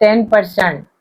10%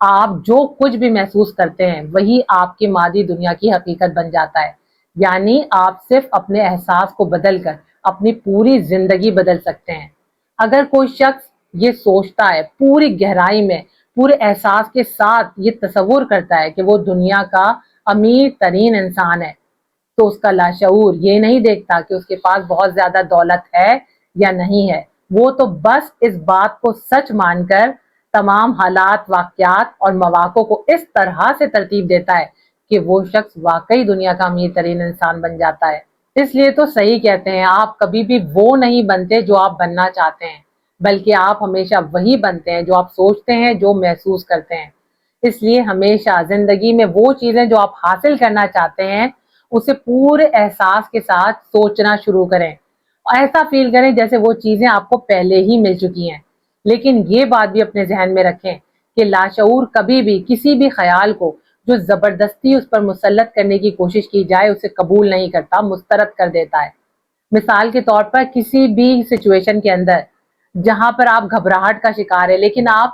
آپ جو کچھ بھی محسوس کرتے ہیں وہی آپ کی مادی دنیا کی حقیقت بن جاتا ہے. یعنی آپ صرف اپنے احساس کو بدل کر اپنی پوری زندگی بدل سکتے ہیں. اگر کوئی شخص یہ سوچتا ہے پوری گہرائی میں، پورے احساس کے ساتھ یہ تصور کرتا ہے کہ وہ دنیا کا امیر ترین انسان ہے، تو اس کا لاشعور یہ نہیں دیکھتا کہ اس کے پاس بہت زیادہ دولت ہے یا نہیں ہے. وہ تو بس اس بات کو سچ مان کر تمام حالات، واقعات اور مواقع کو اس طرح سے ترتیب دیتا ہے کہ وہ شخص واقعی دنیا کا امیر ترین انسان بن جاتا ہے. اس لیے تو صحیح کہتے ہیں، آپ کبھی بھی وہ نہیں بنتے جو آپ بننا چاہتے ہیں، بلکہ آپ ہمیشہ وہی بنتے ہیں جو آپ سوچتے ہیں، جو محسوس کرتے ہیں. اس لیے ہمیشہ زندگی میں وہ چیزیں جو آپ حاصل کرنا چاہتے ہیں اسے پورے احساس کے ساتھ سوچنا شروع کریں. ایسا فیل کریں جیسے وہ چیزیں آپ کو پہلے ہی مل چکی ہیں. لیکن یہ بات بھی اپنے ذہن میں رکھیں کہ لاشعور کبھی بھی کسی بھی خیال کو جو زبردستی اس پر مسلط کرنے کی کوشش کی جائے اسے قبول نہیں کرتا، مسترد کر دیتا ہے. مثال کے طور پر کسی بھی سچویشن کے اندر جہاں پر آپ گھبراہٹ کا شکار ہے لیکن آپ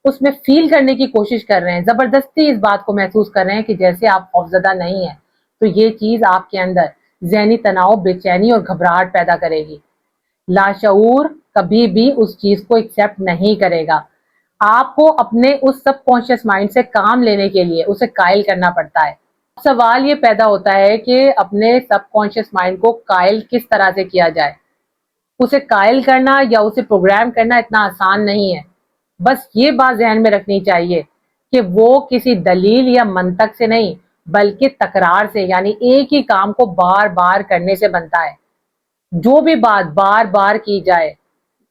اس میں فیل کرنے کی کوشش کر رہے ہیں، زبردستی اس بات کو محسوس کر رہے ہیں کہ جیسے آپ خوفزدہ نہیں ہیں، تو یہ چیز آپ کے اندر ذہنی تناؤ، بے چینی اور گھبراہٹ پیدا کرے گی. لاشعور کبھی بھی اس چیز کو ایکسیپٹ نہیں کرے گا. آپ کو اپنے اس سب کانشیس مائنڈ سے کام لینے کے لیے اسے قائل کرنا پڑتا ہے. سوال یہ پیدا ہوتا ہے کہ اپنے سب کانشیس مائنڈ کو قائل کس طرح سے کیا جائے. اسے قائل کرنا یا اسے پروگرام کرنا اتنا آسان نہیں ہے. بس یہ بات ذہن میں رکھنی چاہیے کہ وہ کسی دلیل یا منطق سے نہیں بلکہ تکرار سے، یعنی ایک ہی کام کو بار بار کرنے سے بنتا ہے. جو بھی بات بار بار کی جائے،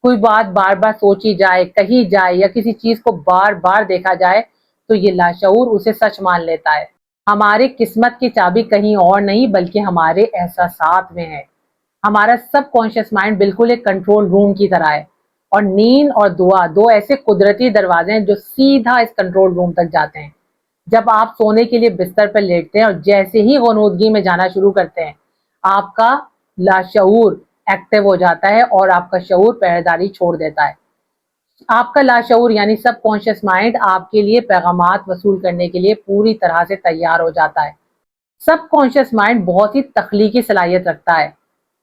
کوئی بات بار بار سوچی جائے، کہی جائے یا کسی چیز کو بار بار دیکھا جائے تو یہ لاشعور اسے سچ مان لیتا ہے. ہماری قسمت کی چابی کہیں اور نہیں بلکہ ہمارے احساسات میں ہے. ہمارا سب کانشیس مائنڈ بالکل ایک کنٹرول روم کی طرح ہے، اور نیند اور دعا دو ایسے قدرتی دروازے ہیں جو سیدھا اس کنٹرول روم تک جاتے ہیں. جب آپ سونے کے لیے بستر پر لیٹتے ہیں اور جیسے ہی غنودگی میں جانا شروع کرتے ہیں، آپ کا لاشعور ایکٹیو ہو جاتا ہے اور آپ کا شعور پہریداری چھوڑ دیتا ہے. آپ کا لاشعور یعنی سب کانشیس مائنڈ آپ کے لیے پیغامات وصول کرنے کے لیے پوری طرح سے تیار ہو جاتا ہے. سب کانشیس مائنڈ بہت ہی تخلیقی صلاحیت رکھتا ہے،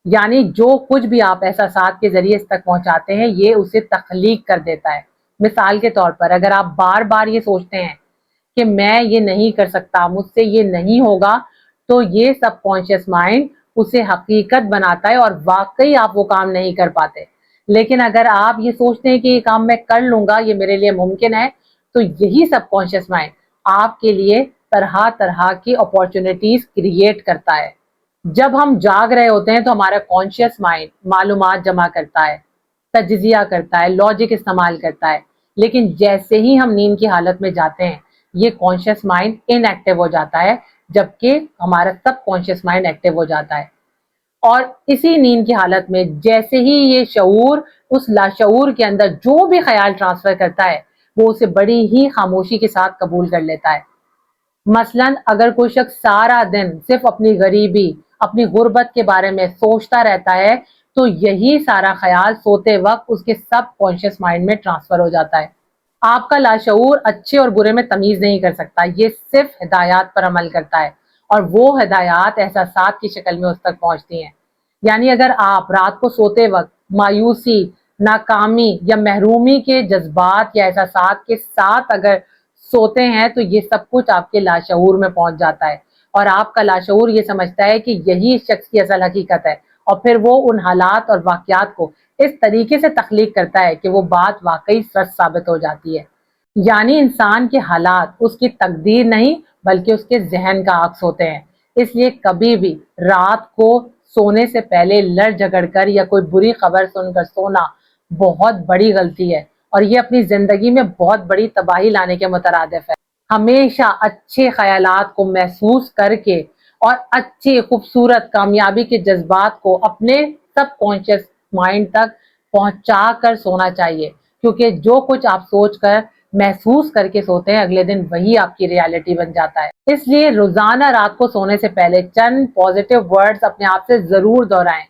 یعنی جو کچھ بھی آپ احساسات کے ذریعے اس تک پہنچاتے ہیں یہ اسے تخلیق کر دیتا ہے. مثال کے طور پر اگر آپ بار بار یہ سوچتے ہیں کہ میں یہ نہیں کر سکتا، مجھ سے یہ نہیں ہوگا، تو یہ سب کانشیس مائنڈ اسے حقیقت بناتا ہے اور واقعی آپ وہ کام نہیں کر پاتے. لیکن اگر آپ یہ سوچتے ہیں کہ یہ کام میں کر لوں گا، یہ میرے لیے ممکن ہے، تو یہی سب کانشیس مائنڈ آپ کے لیے طرح طرح کی اپارچونیٹیز کریٹ کرتا ہے. جب ہم جاگ رہے ہوتے ہیں تو ہمارا کانشیس مائنڈ معلومات جمع کرتا ہے، تجزیہ کرتا ہے، لاجک استعمال کرتا ہے. لیکن جیسے ہی ہم نیند کی حالت میں جاتے ہیں یہ کانشیس مائنڈ ان ایکٹیو ہو جاتا ہے، جبکہ ہمارا سب کانشیس مائنڈ ایکٹیو ہو جاتا ہے. اور اسی نیند کی حالت میں جیسے ہی یہ شعور اس لاشعور کے اندر جو بھی خیال ٹرانسفر کرتا ہے وہ اسے بڑی ہی خاموشی کے ساتھ قبول کر لیتا ہے. مثلاً اگر کوئی شخص سارا دن صرف اپنی غریبی، اپنی غربت کے بارے میں سوچتا رہتا ہے تو یہی سارا خیال سوتے وقت اس کے سب کانشیس مائنڈ میں ٹرانسفر ہو جاتا ہے. آپ کا لاشعور اچھے اور برے میں تمیز نہیں کر سکتا، یہ صرف ہدایات پر عمل کرتا ہے اور وہ ہدایات احساسات کی شکل میں اس تک پہنچتی ہیں. یعنی اگر آپ رات کو سوتے وقت مایوسی، ناکامی یا محرومی کے جذبات یا احساسات کے ساتھ اگر سوتے ہیں تو یہ سب کچھ آپ کے لاشعور میں پہنچ جاتا ہے اور آپ کا لاشعور یہ سمجھتا ہے کہ یہی اس شخص کی اصل حقیقت ہے، اور پھر وہ ان حالات اور واقعات کو اس طریقے سے تخلیق کرتا ہے کہ وہ بات واقعی سچ ثابت ہو جاتی ہے. یعنی انسان کے حالات اس کی تقدیر نہیں بلکہ اس کے ذہن کا عکس ہوتے ہیں. اس لیے کبھی بھی رات کو سونے سے پہلے لڑ جھگڑ کر یا کوئی بری خبر سن کر سونا بہت بڑی غلطی ہے اور یہ اپنی زندگی میں بہت بڑی تباہی لانے کے مترادف ہے. ہمیشہ اچھے خیالات کو محسوس کر کے اور اچھی خوبصورت کامیابی کے جذبات کو اپنے سب کانشیس مائنڈ تک پہنچا کر سونا چاہیے، کیونکہ جو کچھ آپ سوچ کر محسوس کر کے سوتے ہیں اگلے دن وہی آپ کی ریالٹی بن جاتا ہے. اس لیے روزانہ رات کو سونے سے پہلے چند پازیٹیو ورڈز اپنے آپ سے ضرور دہرائیں.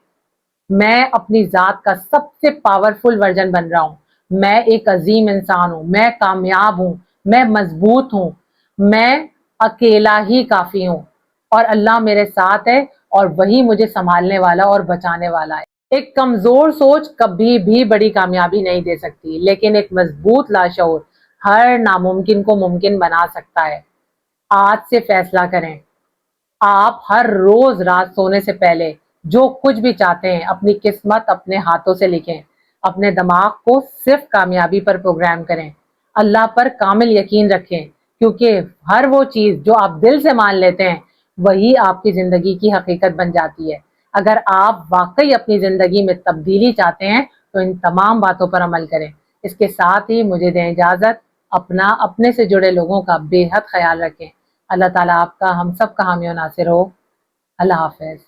میں اپنی ذات کا سب سے پاورفل ورژن بن رہا ہوں، میں ایک عظیم انسان ہوں، میں کامیاب ہوں، میں مضبوط ہوں، میں اکیلا ہی کافی ہوں اور اللہ میرے ساتھ ہے اور وہی مجھے سنبھالنے والا اور بچانے والا ہے۔ ایک کمزور سوچ کبھی بھی بڑی کامیابی نہیں دے سکتی، لیکن ایک مضبوط لاشعور ہر ناممکن کو ممکن بنا سکتا ہے۔ آج سے فیصلہ کریں، آپ ہر روز رات سونے سے پہلے جو کچھ بھی چاہتے ہیں اپنی قسمت اپنے ہاتھوں سے لکھیں، اپنے دماغ کو صرف کامیابی پر پروگرام کریں، اللہ پر کامل یقین رکھیں، کیونکہ ہر وہ چیز جو آپ دل سے مان لیتے ہیں وہی آپ کی زندگی کی حقیقت بن جاتی ہے۔ اگر آپ واقعی اپنی زندگی میں تبدیلی چاہتے ہیں تو ان تمام باتوں پر عمل کریں۔ اس کے ساتھ ہی مجھے دیں اجازت، اپنے سے جڑے لوگوں کا بے حد خیال رکھیں۔ اللہ تعالیٰ آپ کا ہم سب کا حامی و ناصر ہو۔ اللہ حافظ۔